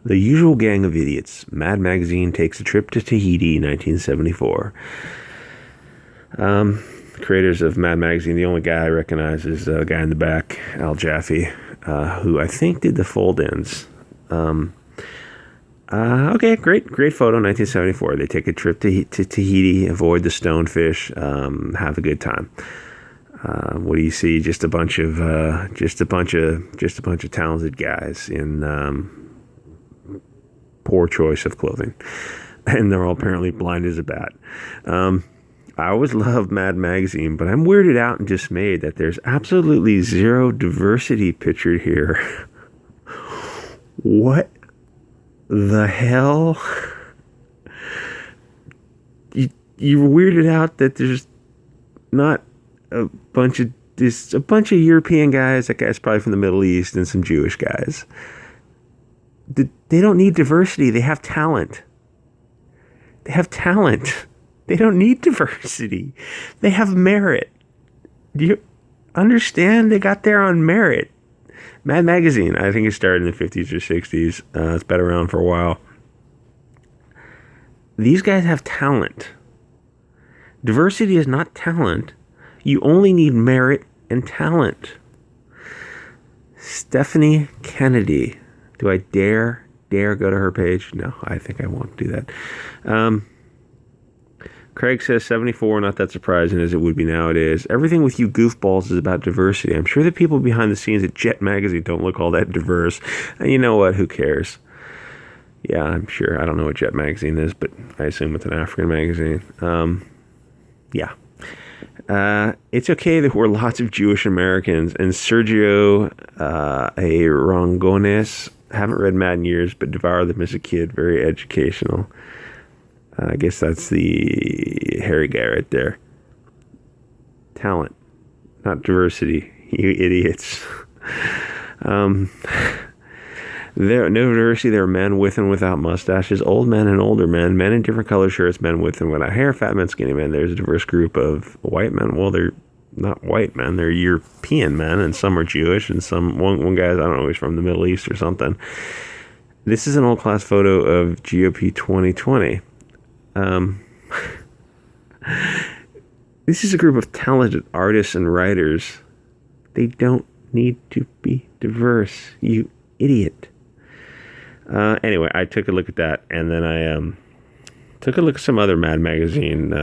The Usual Gang of Idiots. Mad Magazine takes a trip to Tahiti, 1974. Creators of Mad Magazine, the only guy I recognize is the guy in the back, Al Jaffe, who I think did the fold-ins. Okay, great photo, 1974. They take a trip to Tahiti, avoid the stonefish, have a good time. What do you see? Just a bunch of talented guys in poor choice of clothing, and they're all apparently blind as a bat. I always loved Mad Magazine, but I'm weirded out and dismayed that there's absolutely zero diversity pictured here. What the hell? You're weirded out that there's not a bunch of European guys. That guy's probably from the Middle East, and some Jewish guys. They don't need diversity. They have talent. They don't need diversity. They have merit. Do you understand? They got there on merit. Mad Magazine, I think it started in the 50s or 60s. It's been around for a while. These guys have talent. Diversity is not talent. You only need merit and talent. Stephanie Kennedy. Do I dare go to her page? No, I think I won't do that. Craig says 74, not that surprising as it would be nowadays. Everything with you goofballs is about diversity. I'm sure the people behind the scenes at Jet Magazine don't look all that diverse. And you know what? Who cares? Yeah, I'm sure. I don't know what Jet Magazine is, but I assume it's an African magazine. Yeah. It's okay that we're lots of Jewish Americans. And Sergio Rongones, haven't read Mad in years, but devour them as a kid. Very educational. I guess that's the hairy guy right there. Talent, not diversity, you idiots. There no diversity. There are men with and without mustaches, old men and older men, men in different color shirts, men with and without hair, fat men, skinny men. There's a diverse group of white men. Well, they're not white men. They're European men, and some are Jewish, and one guy's, I don't know, he's from the Middle East or something. This is an old class photo of GOP 2020. This is a group of talented artists and writers. They don't need to be diverse, you idiot. Anyway, I took a look at that, and then I took a look at some other Mad Magazine.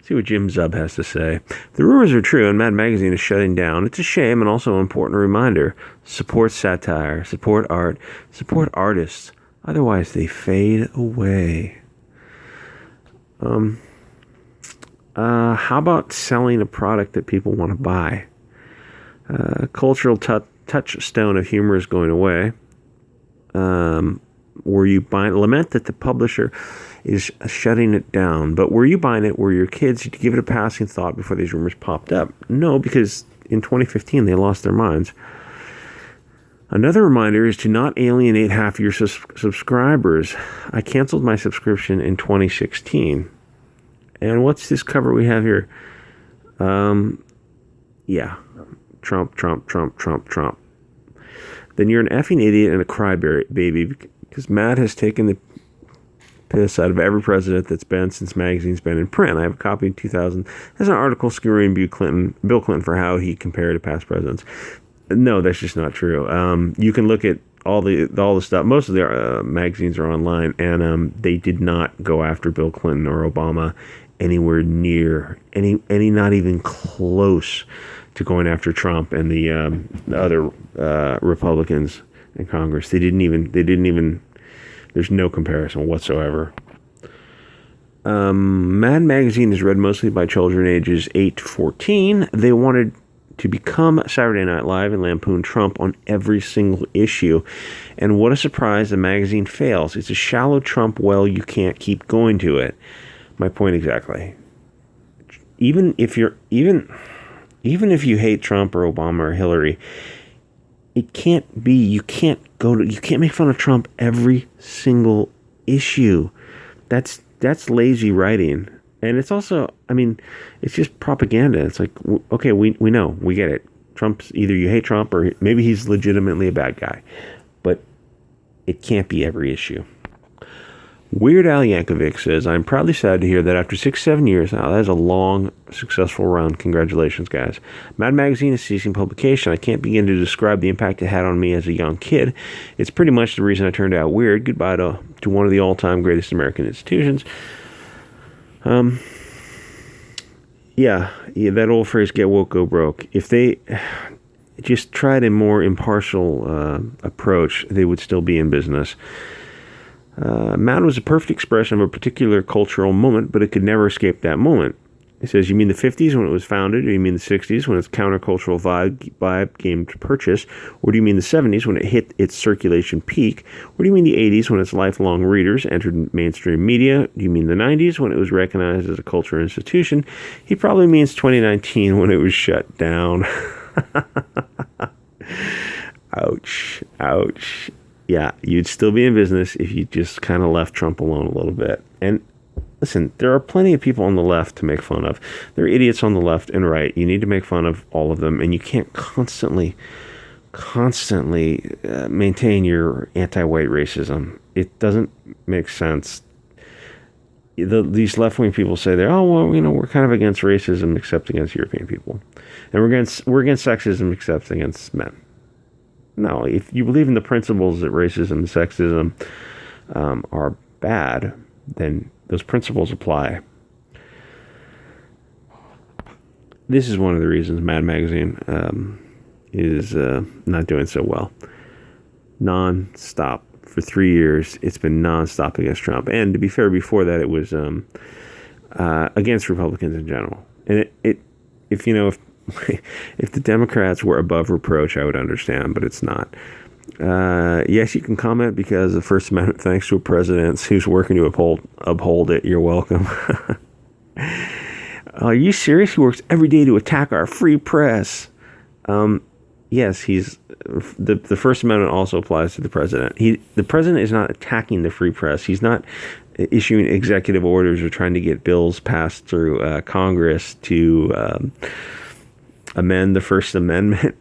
See what Jim Zub has to say. The rumors are true, and Mad Magazine is shutting down. It's a shame, and also an important reminder. Support satire, support art, support artists. Otherwise, they fade away. How about selling a product that people want to buy? Cultural touchstone of humor is going away. Were you buying? Lament that the publisher is shutting it down. But were you buying it? Were your kids? Did you give it a passing thought before these rumors popped up? No, because in 2015 they lost their minds. Another reminder is to not alienate half your subscribers. I canceled my subscription in 2016. And what's this cover we have here? Yeah. Trump. Then you're an effing idiot and a crybaby, because Matt has taken the piss out of every president that's been since magazine's been in print. I have a copy in 2000. There's an article skewering Bill Clinton for how he compared to past presidents. No, that's just not true. You can look at all the stuff. Most of the magazines are online, and they did not go after Bill Clinton or Obama anywhere near any not even close to going after Trump and the other Republicans in Congress. They didn't even. There's no comparison whatsoever. Mad Magazine is read mostly by children ages 8 to 14. They wanted to become Saturday Night Live and lampoon Trump on every single issue. And what a surprise, the magazine fails. It's a shallow Trump well you can't keep going to it. My point exactly. Even if you hate Trump or Obama or Hillary, it can't be, you can't make fun of Trump every single issue. That's lazy writing. And it's also, it's just propaganda. It's like, okay, we know, we get it. Trump's, either you hate Trump or maybe he's legitimately a bad guy. But it can't be every issue. Weird Al Yankovic says, I'm proudly sad to hear that after 6-7 years, now that is a long, successful run. Congratulations, guys. Mad Magazine is ceasing publication. I can't begin to describe the impact it had on me as a young kid. It's pretty much the reason I turned out weird. Goodbye to one of the all-time greatest American institutions. Yeah, that old phrase, get woke, go broke. If they just tried a more impartial approach, they would still be in business. Mad was a perfect expression of a particular cultural moment, but it could never escape that moment. He says, you mean the 50s when it was founded, or you mean the 60s when its countercultural vibe gained purchase, or do you mean the 70s when it hit its circulation peak, or do you mean the 80s when its lifelong readers entered mainstream media, do you mean the 90s when it was recognized as a cultural institution? He probably means 2019 when it was shut down. Ouch, ouch. Yeah, you'd still be in business if you just kind of left Trump alone a little bit. And listen, there are plenty of people on the left to make fun of. There are idiots on the left and right. You need to make fun of all of them, and you can't constantly maintain your anti-white racism. It doesn't make sense. These left-wing people say we're kind of against racism except against European people, and we're against sexism except against men. No, if you believe in the principles that racism and sexism are bad, then those principles apply. This is one of the reasons Mad Magazine is not doing so well. Non-stop. For 3 years, it's been non-stop against Trump. And to be fair, before that, it was against Republicans in general. And if the Democrats were above reproach, I would understand, but it's not. Yes, you can comment because the First Amendment, thanks to a president who's working to uphold it. You're welcome. Are you serious? He works every day to attack our free press. Yes, the First Amendment also applies to the president. The president is not attacking the free press. He's not issuing executive orders or trying to get bills passed through Congress to amend the First Amendment.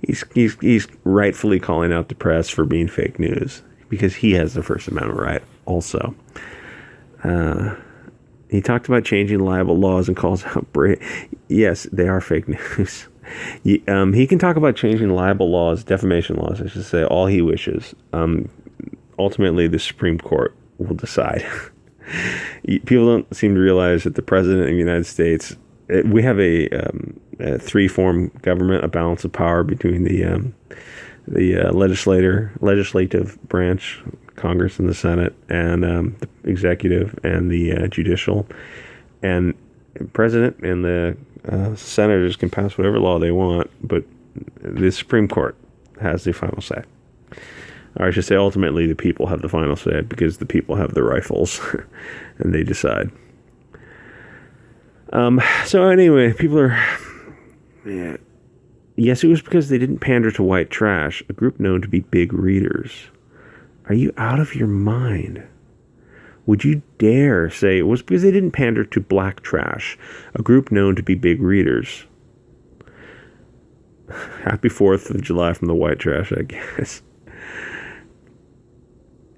He's rightfully calling out the press for being fake news because he has the First Amendment right also. He talked about changing libel laws and calls out yes, they are fake news. He can talk about changing libel laws, defamation laws, I should say, all he wishes. Ultimately, the Supreme Court will decide. People don't seem to realize that the President of the United States, we have a three-form government, a balance of power between the legislative branch, Congress and the Senate, and the executive and the judicial. And the President and the senators can pass whatever law they want, but the Supreme Court has the final say. Or I should say, ultimately, the people have the final say because the people have the rifles and they decide. So anyway, people are... Yeah. Yes, it was because they didn't pander to white trash, a group known to be big readers. Are you out of your mind? Would you dare say it was because they didn't pander to black trash, a group known to be big readers? Happy 4th of July from the white trash, I guess.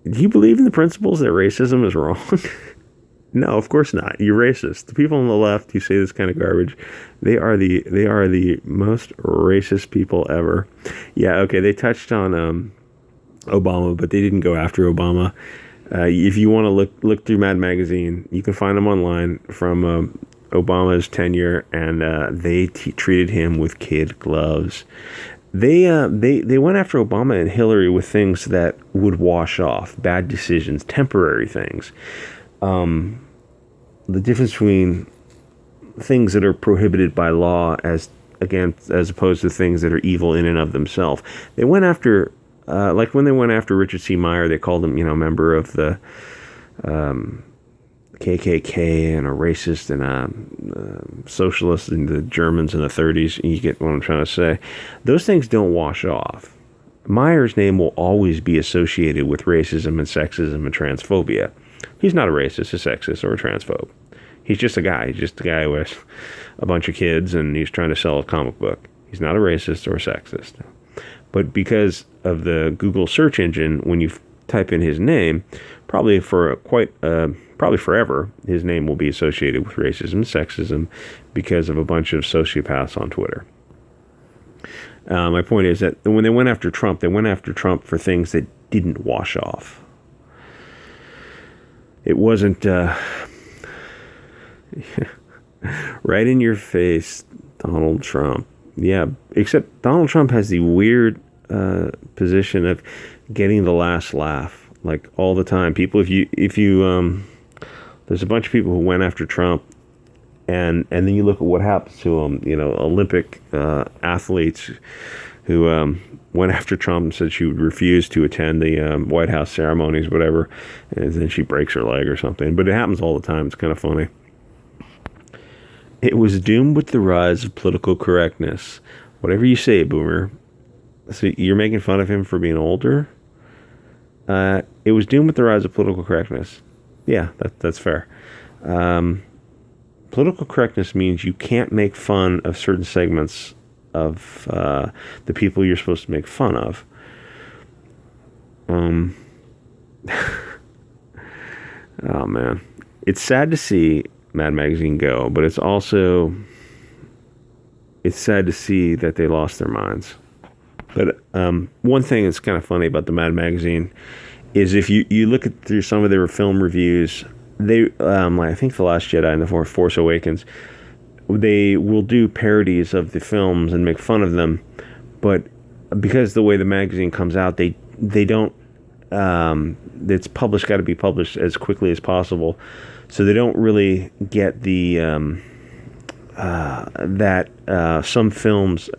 Do you believe in the principles that racism is wrong? No, of course not. You're racist. The people on the left who say this kind of garbage, they are the most racist people ever. Yeah, okay, they touched on Obama, but they didn't go after Obama. If you want to look through Mad Magazine, you can find them online from Obama's tenure, and they treated him with kid gloves. They went after Obama and Hillary with things that would wash off, bad decisions, temporary things. The difference between things that are prohibited by law as opposed to things that are evil in and of themselves. They went after, like when they went after Richard C. Meyer, they called him, a member of the KKK and a racist and a socialist in the Germans in the 30s. You get what I'm trying to say. Those things don't wash off. Meyer's name will always be associated with racism and sexism and transphobia. He's not a racist, a sexist, or a transphobe. He's just a guy. He's just a guy with a bunch of kids, and he's trying to sell a comic book. He's not a racist or a sexist. But because of the Google search engine, when you type in his name, probably probably forever, his name will be associated with racism, sexism, because of a bunch of sociopaths on Twitter. My point is that when they went after Trump, they went after Trump for things that didn't wash off. It wasn't right in your face, Donald Trump. Yeah, except Donald Trump has the weird position of getting the last laugh, like all the time. People, if you there's a bunch of people who went after Trump, and then you look at what happens to them. Olympic athletes who went after Trump and said she would refuse to attend the White House ceremonies, whatever, and then she breaks her leg or something. But it happens all the time. It's kind of funny. It was doomed with the rise of political correctness. Whatever you say, Boomer. So you're making fun of him for being older? It was doomed with the rise of political correctness. Yeah, that's fair. Political correctness means you can't make fun of certain segments of the people you're supposed to make fun of. Oh, man. It's sad to see Mad Magazine go, but it's sad to see that they lost their minds. But one thing that's kind of funny about the Mad Magazine is if you look through some of their film reviews, they I think The Last Jedi and The Force Awakens, they will do parodies of the films and make fun of them, but because the way the magazine comes out, they don't it's got to be published as quickly as possible, so they don't really get the that some films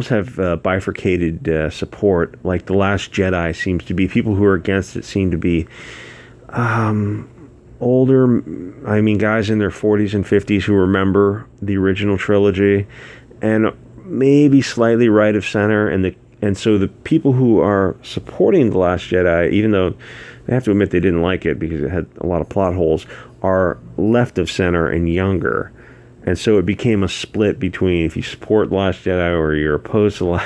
have bifurcated support. Like The Last Jedi seems to be, people who are against it seem to be older, guys in their 40s and 50s who remember the original trilogy, and maybe slightly right of center, and so the people who are supporting The Last Jedi, even though they have to admit they didn't like it because it had a lot of plot holes, are left of center and younger. And so it became a split between if you support The Last Jedi or you're opposed to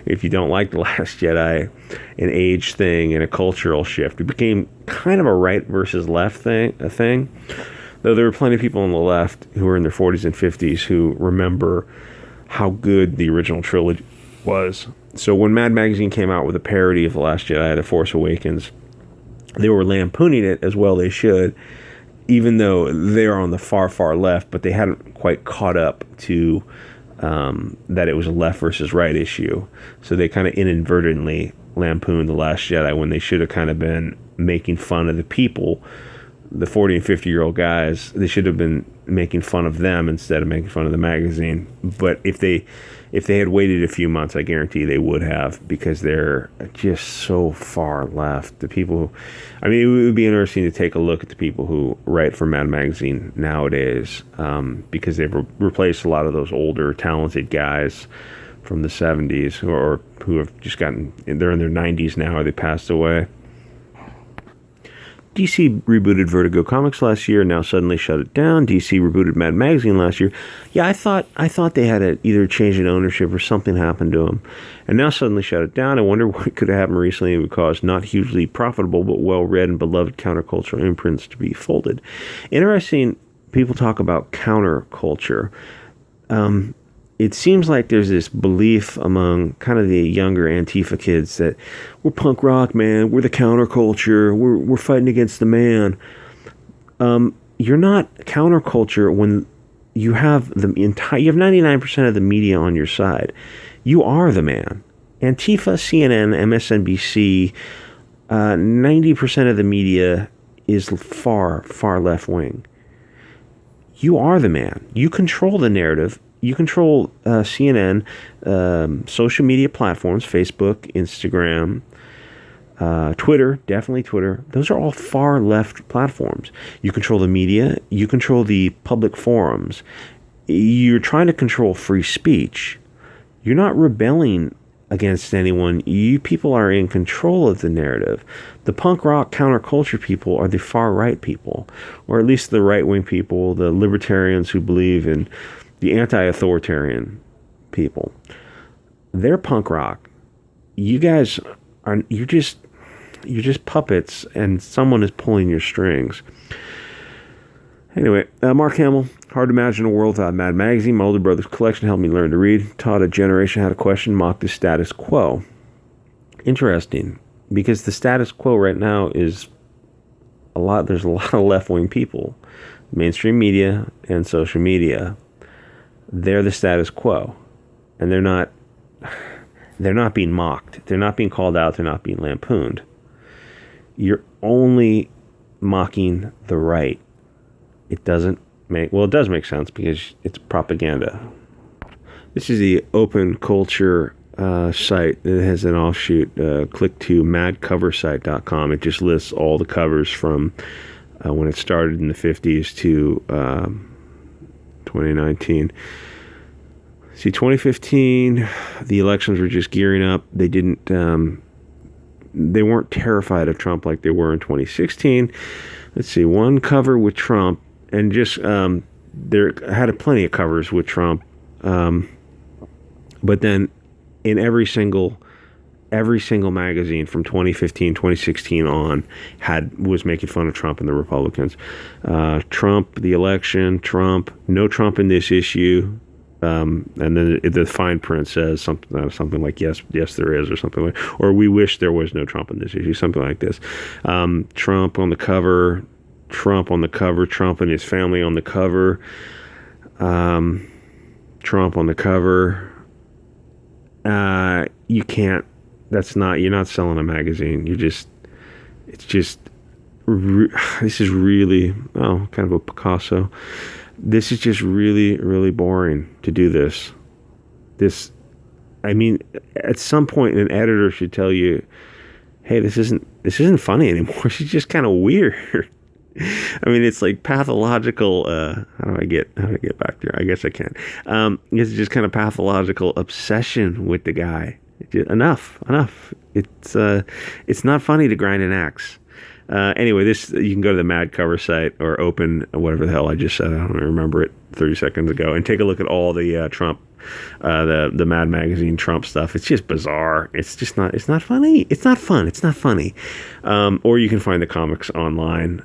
if you don't like The Last Jedi, an age thing and a cultural shift. It became kind of a right versus left thing. Though there were plenty of people on the left who were in their 40s and 50s who remember how good the original trilogy was. So when Mad Magazine came out with a parody of The Last Jedi, The Force Awakens, they were lampooning it, as well they should, even though they're on the far, far left, but they hadn't quite caught up to that it was a left versus right issue. So they kind of inadvertently lampooned The Last Jedi when they should have kind of been making fun of the people, the 40 and 50-year-old guys. They should have been making fun of them instead of making fun of the magazine. But if they had waited a few months, I guarantee they would have, because they're just so far left. The people it would be interesting to take a look at the people who write for Mad Magazine nowadays, because they've replaced a lot of those older, talented guys from the 70s who have just they're in their 90s now, or they passed away. DC rebooted Vertigo Comics last year, now suddenly shut it down. DC rebooted Mad Magazine last year. Yeah, I thought they had either change in ownership or something happened to them, and now suddenly shut it down. I wonder what could have happened recently that caused not hugely profitable but well-read and beloved countercultural imprints to be folded. Interesting, people talk about counterculture. It seems like there's this belief among kind of the younger Antifa kids that we're punk rock, man. We're the counterculture. We're fighting against the man. You're not counterculture when you have you have 99% of the media on your side. You are the man. Antifa, CNN, MSNBC, 90% of the media is far, far left wing. You are the man. You control the narrative. You control CNN, social media platforms, Facebook, Instagram, Twitter, definitely Twitter. Those are all far left platforms. You control the media. You control the public forums. You're trying to control free speech. You're not rebelling against anyone. You people are in control of the narrative. The punk rock counterculture people are the far right people, or at least the right wing people, the libertarians who believe in the anti-authoritarian people. They're punk rock. You guys you're just puppets, and someone is pulling your strings. Anyway, Mark Hamill. Hard to imagine a world without Mad Magazine. My older brother's collection helped me learn to read. Taught a generation how to question, mock the status quo. Interesting, because the status quo right now is there's a lot of left-wing people. Mainstream media and social media. They're the status quo. And they're not being mocked. They're not being called out. They're not being lampooned. You're only mocking the right. It does make sense because it's propaganda. This is the Open Culture site. It has an offshoot. Click to madcoversite.com. It just lists all the covers from when it started in the 50s to 2019. See, 2015, the elections were just gearing up. They weren't terrified of Trump like they were in 2016. Let's see, one cover with Trump, and just there had plenty of covers with Trump, but then in every single magazine from 2015, 2016 on was making fun of Trump and the Republicans. Trump, the election, Trump, no Trump in this issue. And then the fine print says something like yes there is, or something like, or we wish there was no Trump in this issue, something like this. Trump on the cover, Trump and his family on the cover, Trump on the cover. You're not selling a magazine. This is really, kind of a Picasso. This is just really, really boring to do this. At some point, an editor should tell you, hey, this isn't funny anymore. It's just kind of weird. It's like pathological. How do I get back there? I guess I can. It's just kind of pathological obsession with the guy. Enough. It's not funny to grind an axe. Anyway, you can go to the Mad Cover site or open whatever the hell I just said. I don't remember it 30 seconds ago, and take a look at all the Trump, the Mad Magazine Trump stuff. It's just bizarre. It's not funny. It's not fun. It's not funny. Or you can find the comics online.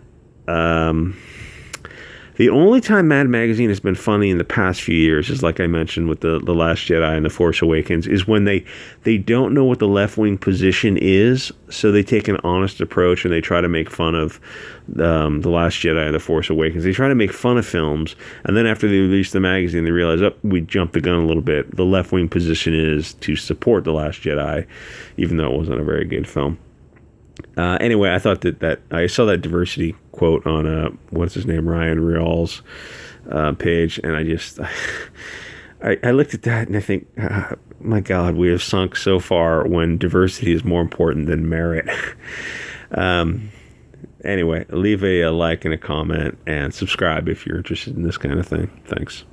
The only time Mad Magazine has been funny in the past few years is, like I mentioned, with the Last Jedi and The Force Awakens, is when they don't know what the left-wing position is, so they take an honest approach and they try to make fun of The Last Jedi and The Force Awakens. They try to make fun of films, and then after they release the magazine, they realize, we jumped the gun a little bit. The left-wing position is to support The Last Jedi, even though it wasn't a very good film. Anyway, I thought that I saw that diversity quote on what's his name, Ryan Real's page, and I looked at that and I think, my God, we have sunk so far when diversity is more important than merit. Anyway, leave a like and a comment and subscribe if you're interested in this kind of thing. Thanks.